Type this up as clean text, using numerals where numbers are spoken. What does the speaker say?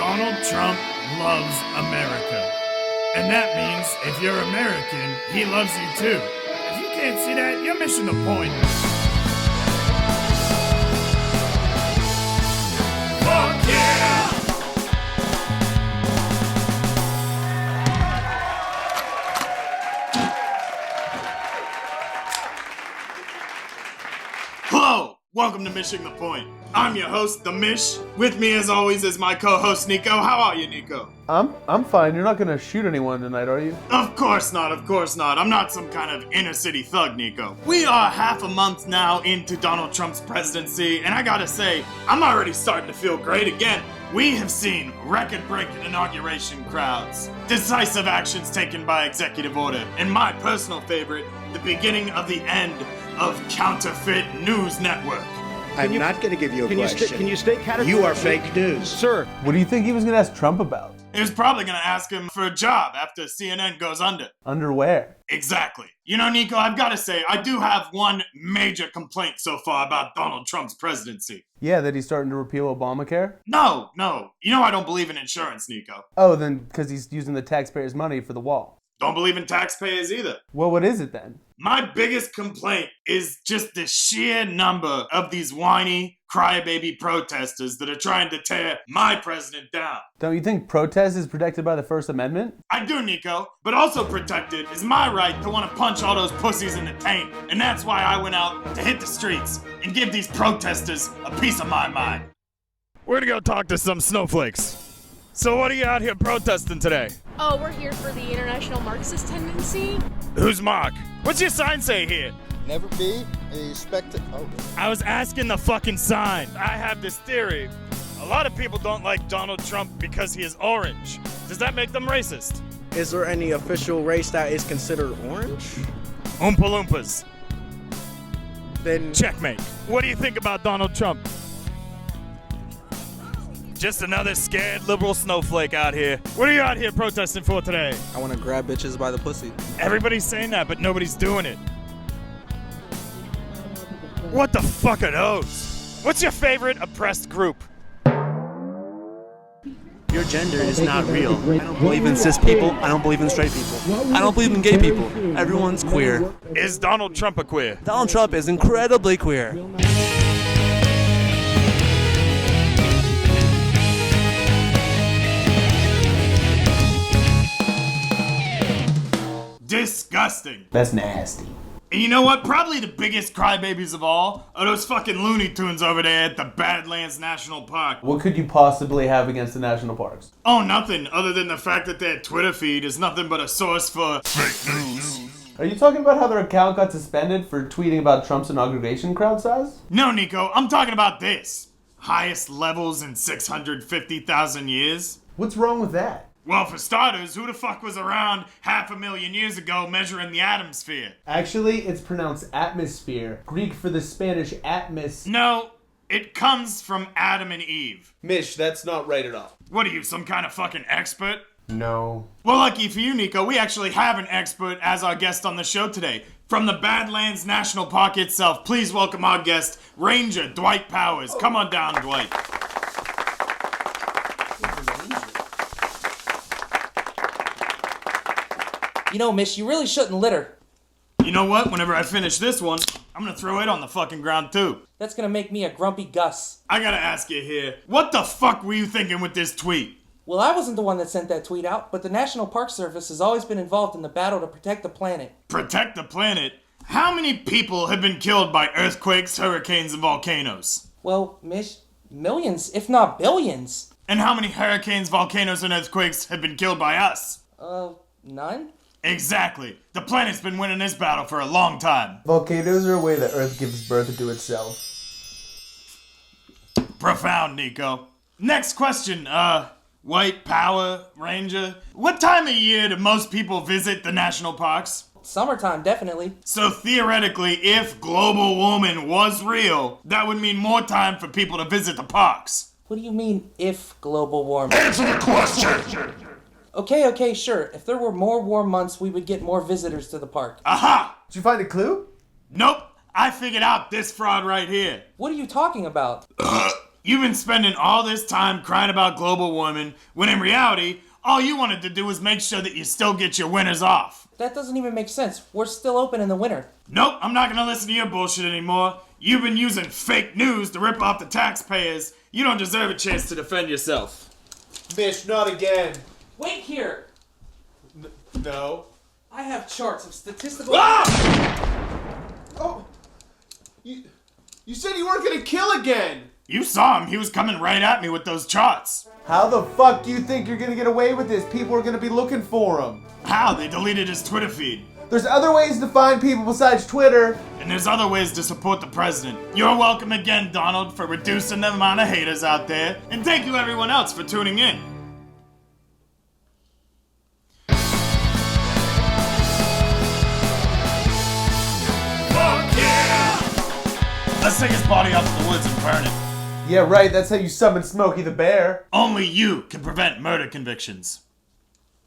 Donald Trump loves America. And that means if you're American, he loves you too. If you can't see that, you're missing the point. Fuck yeah! Hello! Welcome to Mishing the Point. I'm your host, the Mish. With me, as always, is my co-host, Nico. How are you, Nico? I'm fine. You're not gonna shoot anyone tonight, are you? Of course not, of course not. I'm not some kind of inner city thug, Nico. We are half a month now into Donald Trump's presidency, and I gotta say, I'm already starting to feel great again. We have seen record-breaking inauguration crowds, decisive actions taken by executive order, and my personal favorite, the beginning of the end of counterfeit news network. I'm not going to give you a question. Can you state categorically? You are fake news. Sir. What do you think he was gonna ask Trump about? He was probably gonna ask him for a job after CNN goes under. Underwear. Exactly. You know, Nico, I've gotta say, I do have one major complaint so far about Donald Trump's presidency. Yeah, that he's starting to repeal Obamacare? No. You know I don't believe in insurance, Nico. Oh, then because he's using the taxpayers' money for the wall. Don't believe in taxpayers either. Well, what is it then? My biggest complaint is just the sheer number of these whiny, crybaby protesters that are trying to tear my president down. Don't you think protest is protected by the First Amendment? I do, Nico, but also protected is my right to want to punch all those pussies in the taint. And that's why I went out to hit the streets and give these protesters a piece of my mind. We're gonna go talk to some snowflakes. So what are you out here protesting today? Oh, we're here for the international Marxist tendency. Who's Mark? What's your sign say here? Never be a I was asking the fucking sign. I have this theory. A lot of people don't like Donald Trump because he is orange. Does that make them racist? Is there any official race that is considered orange? Oompa Loompas. Then Checkmate. What do you think about Donald Trump? Just another scared liberal snowflake out here. What are you out here protesting for today? I want to grab bitches by the pussy. Everybody's saying that, but nobody's doing it. What the fuck are those? What's your favorite oppressed group? Your gender is not real. I don't believe in cis people. I don't believe in straight people. I don't believe in gay people. Everyone's queer. Is Donald Trump a queer? Donald Trump is incredibly queer. Disgusting. That's nasty. And you know what? Probably the biggest crybabies of all are those fucking Looney Tunes over there at the Badlands National Park. What could you possibly have against the national parks? Oh, nothing, other than the fact that their Twitter feed is nothing but a source for fake news. Are you talking about how their account got suspended for tweeting about Trump's inauguration crowd size? No, Nico, I'm talking about this. Highest levels in 650,000 years. What's wrong with that? Well, for starters, who the fuck was around 500,000 years ago measuring the atmosphere? Actually, it's pronounced atmosphere, Greek for the Spanish atmos. No, it comes from Adam and Eve. Mish, that's not right at all. What are you, some kind of fucking expert? No. Well, lucky for you, Nico, we actually have an expert as our guest on the show today. From the Badlands National Park itself, please welcome our guest, Ranger Dwight Powers. Come on down, Dwight. You know, Mish, you really shouldn't litter. You know what? Whenever I finish this one, I'm gonna throw it on the fucking ground too. That's gonna make me a grumpy Gus. I gotta ask you here, what the fuck were you thinking with this tweet? Well, I wasn't the one that sent that tweet out, but the National Park Service has always been involved in the battle to protect the planet. Protect the planet? How many people have been killed by earthquakes, hurricanes, and volcanoes? Well, Mish, millions, if not billions. And how many hurricanes, volcanoes, and earthquakes have been killed by us? None? Exactly. The planet's been winning this battle for a long time. Volcanoes are a way the Earth gives birth to itself. Profound, Nico. Next question, White Power Ranger. What time of year do most people visit the national parks? Summertime, definitely. So theoretically, if global warming was real, that would mean more time for people to visit the parks. What do you mean, if global warming? Answer the question! Okay, sure. If there were more warm months, we would get more visitors to the park. Aha! Did you find a clue? Nope. I figured out this fraud right here. What are you talking about? You've been spending all this time crying about global warming, when in reality, all you wanted to do was make sure that you still get your winters off. That doesn't even make sense. We're still open in the winter. Nope, I'm not gonna listen to your bullshit anymore. You've been using fake news to rip off the taxpayers. You don't deserve a chance to defend yourself. Mish, not again. Wait here! No. I have charts of statistical... Oh! You said you weren't gonna kill again! You saw him, he was coming right at me with those charts. How the fuck do you think you're gonna get away with this? People are gonna be looking for him. How? They deleted his Twitter feed. There's other ways to find people besides Twitter. And there's other ways to support the president. You're welcome again, Donald, for reducing the amount of haters out there. And thank you everyone else for tuning in. Fuck yeah! Let's take his body out to the woods and burn it. Yeah, right, that's how you summon Smokey the Bear. Only you can prevent murder convictions.